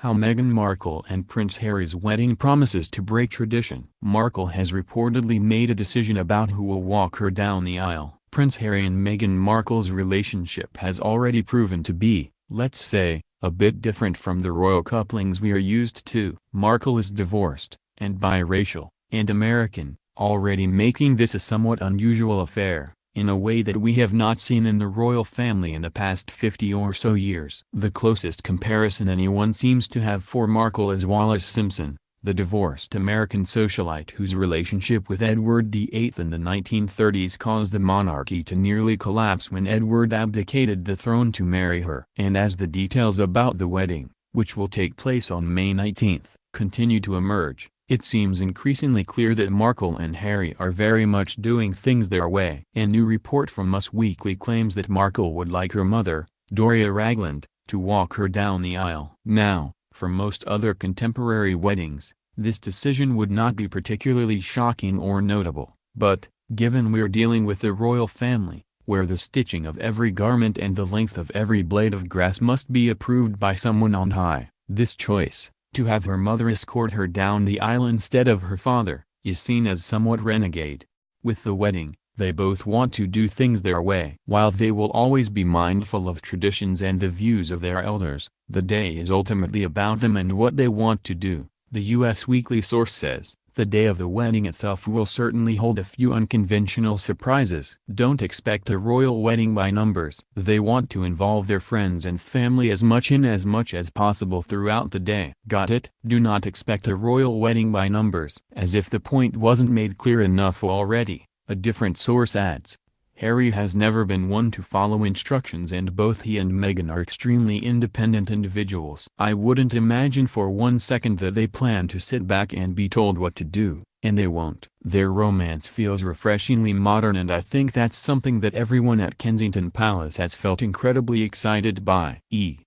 How Meghan Markle and Prince Harry's wedding promises to break tradition. Markle has reportedly made a decision about who will walk her down the aisle. Prince Harry and Meghan Markle's relationship has already proven to be, let's say, a bit different from the royal couplings we are used to. Markle is divorced, and biracial, and American, already making this a somewhat unusual affair, in a way that we have not seen in the royal family in the past 50 or so years. The closest comparison anyone seems to have for Markle is Wallis Simpson, the divorced American socialite whose relationship with Edward VIII in the 1930s caused the monarchy to nearly collapse when Edward abdicated the throne to marry her. And as the details about the wedding, which will take place on May 19, continue to emerge, it seems increasingly clear that Markle and Harry are very much doing things their way. A new report from Us Weekly claims that Markle would like her mother, Doria Ragland, to walk her down the aisle. Now, for most other contemporary weddings, this decision would not be particularly shocking or notable. But, given we're dealing with the royal family, where the stitching of every garment and the length of every blade of grass must be approved by someone on high, this choice, to have her mother escort her down the aisle instead of her father, is seen as somewhat renegade. With the wedding, they both want to do things their way. While they will always be mindful of traditions and the views of their elders, the day is ultimately about them and what they want to do, the U.S. Weekly source says. The day of the wedding itself will certainly hold a few unconventional surprises. Don't expect a royal wedding by numbers. They want to involve their friends and family as much as possible throughout the day. Got it? Do not expect a royal wedding by numbers. As if the point wasn't made clear enough already, a different source adds. Harry has never been one to follow instructions, and both he and Meghan are extremely independent individuals. I wouldn't imagine for one second that they plan to sit back and be told what to do, and they won't. Their romance feels refreshingly modern, and I think that's something that everyone at Kensington Palace has felt incredibly excited by.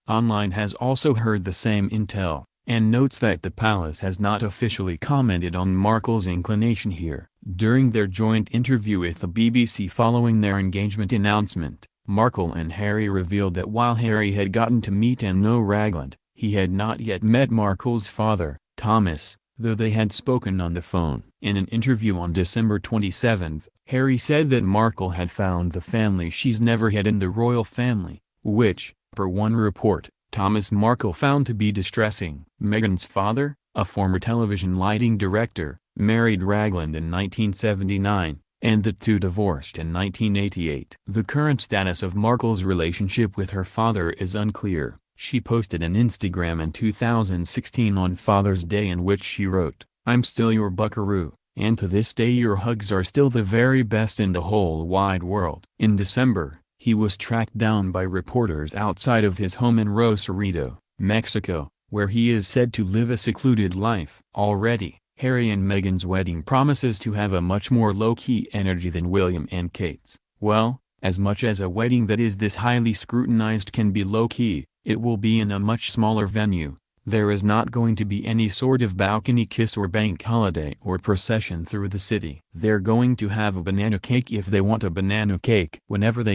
Online has also heard the same intel, and notes that the palace has not officially commented on Markle's inclination here. During their joint interview with the BBC following their engagement announcement, Markle and Harry revealed that while Harry had gotten to meet and know Ragland, he had not yet met Markle's father, Thomas, though they had spoken on the phone. In an interview on December 27, Harry said that Markle had found the family she's never had in the royal family, which, per one report, Thomas Markle found to be distressing. Meghan's father, a former television lighting director, married Ragland in 1979, and the two divorced in 1988. The current status of Markle's relationship with her father is unclear. She posted an Instagram in 2016 on Father's Day in which she wrote, "I'm still your buckaroo, and to this day your hugs are still the very best in the whole wide world." In December, he was tracked down by reporters outside of his home in Rosarito, Mexico, where he is said to live a secluded life. Already, Harry and Meghan's wedding promises to have a much more low-key energy than William and Kate's. Well, as much as a wedding that is this highly scrutinized can be low-key, it will be in a much smaller venue. There is not going to be any sort of balcony kiss or bank holiday or procession through the city. They're going to have a banana cake if they want a banana cake. Whenever they